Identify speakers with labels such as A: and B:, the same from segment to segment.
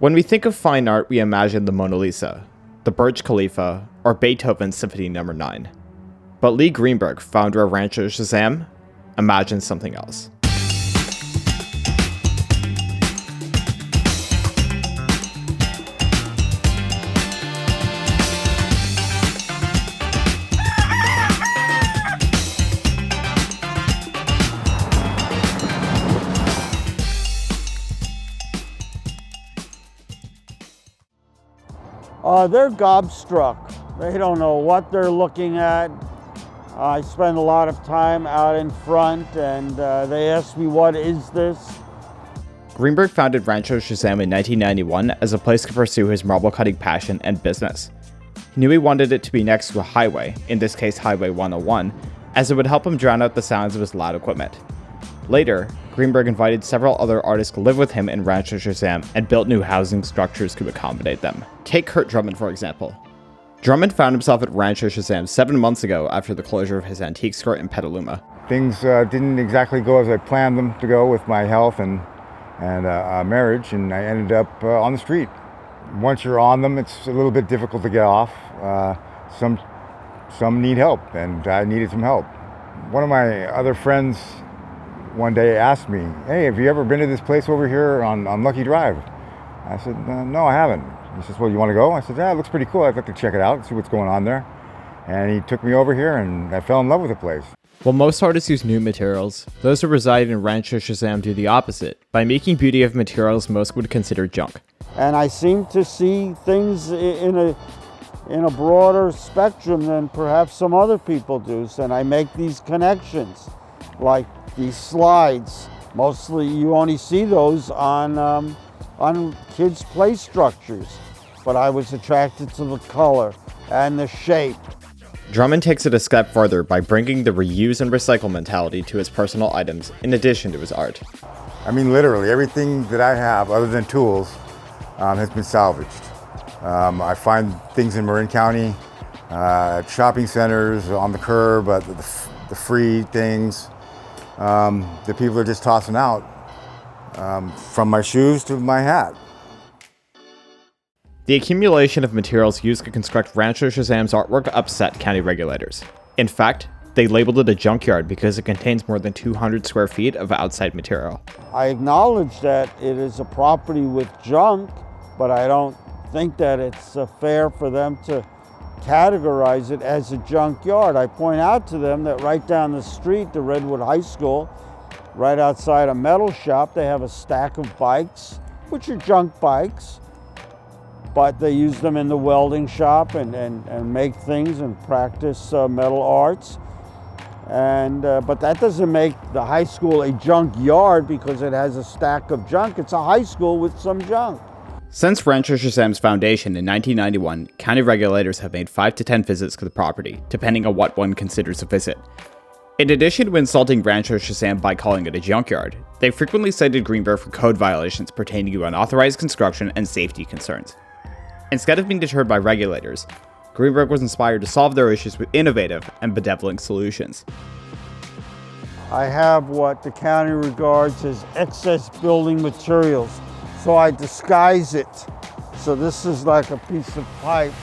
A: When we think of fine art, we imagine the Mona Lisa, the Burj Khalifa, or Beethoven's Symphony No. 9. But Lee Greenberg, founder of Rancho Shazam, imagines something else.
B: They're gobstruck. They don't know what they're looking at. I spend a lot of time out in front and they ask me, what is this?
A: Greenberg founded Rancho Shazam in 1991 as a place to pursue his marble cutting passion and business. He knew he wanted it to be next to a highway, in this case Highway 101, as it would help him drown out the sounds of his loud equipment. Later, Greenberg invited several other artists to live with him in Rancho Shazam and built new housing structures to accommodate them. Take Kurt Drummond, for example. Drummond found himself at Rancho Shazam 7 months ago after the closure of his antique store in Petaluma.
C: Things didn't exactly go as I planned them to go with my health and marriage, and I ended up on the street. Once you're on them, it's a little bit difficult to get off. Some need help, and I needed some help. One of my other friends one day asked me, "Hey, have you ever been to this place over here on Lucky Drive?" I said, "No, I haven't." He says, "Well, you want to go?" I said, "Yeah, it looks pretty cool. I'd like to check it out, see what's going on there." And he took me over here, and I fell in love with the place.
A: While most artists use new materials, those who reside in Rancho Shazam do the opposite, by making beauty of materials most would consider junk.
B: And I seem to see things in a broader spectrum than perhaps some other people do. And I make these connections, like these slides. Mostly you only see those on kids' play structures. But I was attracted to the color and the shape.
A: Drummond takes it a step further by bringing the reuse and recycle mentality to his personal items in addition to his art.
C: I mean, literally everything that I have, other than tools, has been salvaged. I find things in Marin County, at shopping centers, on the curb, the free things that people are just tossing out, from my shoes to my hat.
A: The accumulation of materials used to construct Rancho Shazam's artwork upset county regulators. In fact, they labeled it a junkyard because it contains more than 200 square feet of outside material.
B: I acknowledge that it is a property with junk, but I don't think that it's fair for them to categorize it as a junkyard. I point out to them that right down the street, the Redwood High School, right outside a metal shop, they have a stack of bikes, which are junk bikes, but they use them in the welding shop and make things and practice metal arts. But that doesn't make the high school a junkyard because it has a stack of junk. It's a high school with some junk.
A: Since Rancho Shazam's foundation in 1991, county regulators have made 5 to 10 visits to the property, depending on what one considers a visit. In addition to insulting Rancho Shazam by calling it a junkyard, they frequently cited Greenberg for code violations pertaining to unauthorized construction and safety concerns. Instead of being deterred by regulators, Greenberg was inspired to solve their issues with innovative and benevolent solutions.
B: I have what the county regards as excess building materials, so I disguise it. So this is like a piece of pipe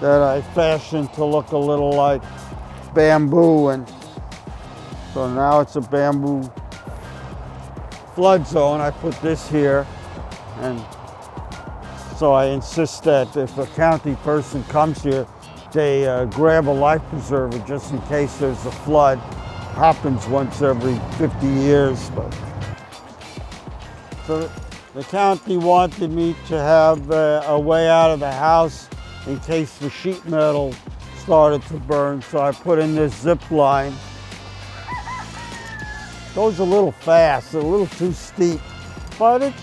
B: that I fashioned to look a little like bamboo, and so now it's a bamboo flood zone. I put this here, and so I insist that if a county person comes here, they grab a life preserver just in case there's a flood. Happens once every 50 years. So the county wanted me to have a way out of the house in case the sheet metal started to burn, so I put in this zip line. Goes a little fast, a little too steep, but it's,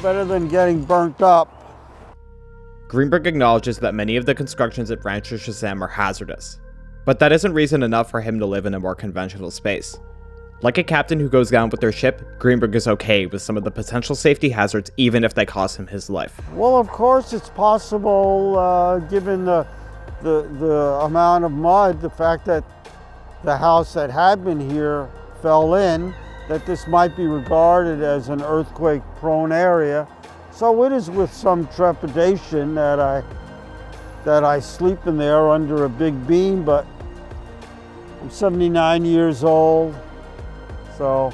B: better than getting burnt up.
A: Greenberg acknowledges that many of the constructions at Rancho Shazam are hazardous, but that isn't reason enough for him to live in a more conventional space. Like a captain who goes down with their ship, Greenberg is okay with some of the potential safety hazards even if they cost him his life.
B: Well, of course it's possible, given the amount of mud, the fact that the house that had been here fell in, that this might be regarded as an earthquake-prone area. So it is with some trepidation that I sleep in there under a big beam, but I'm 79 years old, so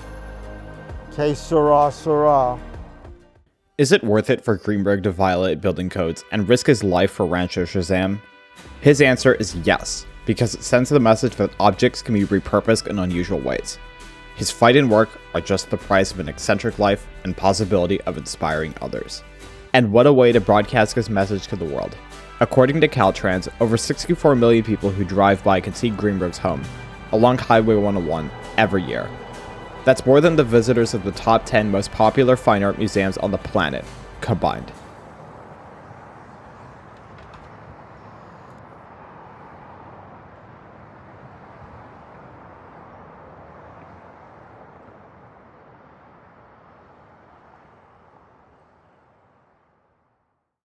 B: que sera, sera.
A: Is it worth it for Greenberg to violate building codes and risk his life for Rancho Shazam? His answer is yes, because it sends the message that objects can be repurposed in unusual ways. His fight and work are just the price of an eccentric life and possibility of inspiring others. And what a way to broadcast his message to the world. According to Caltrans, over 64 million people who drive by can see Greenberg's home along Highway 101 every year. That's more than the visitors of the top 10 most popular fine art museums on the planet combined.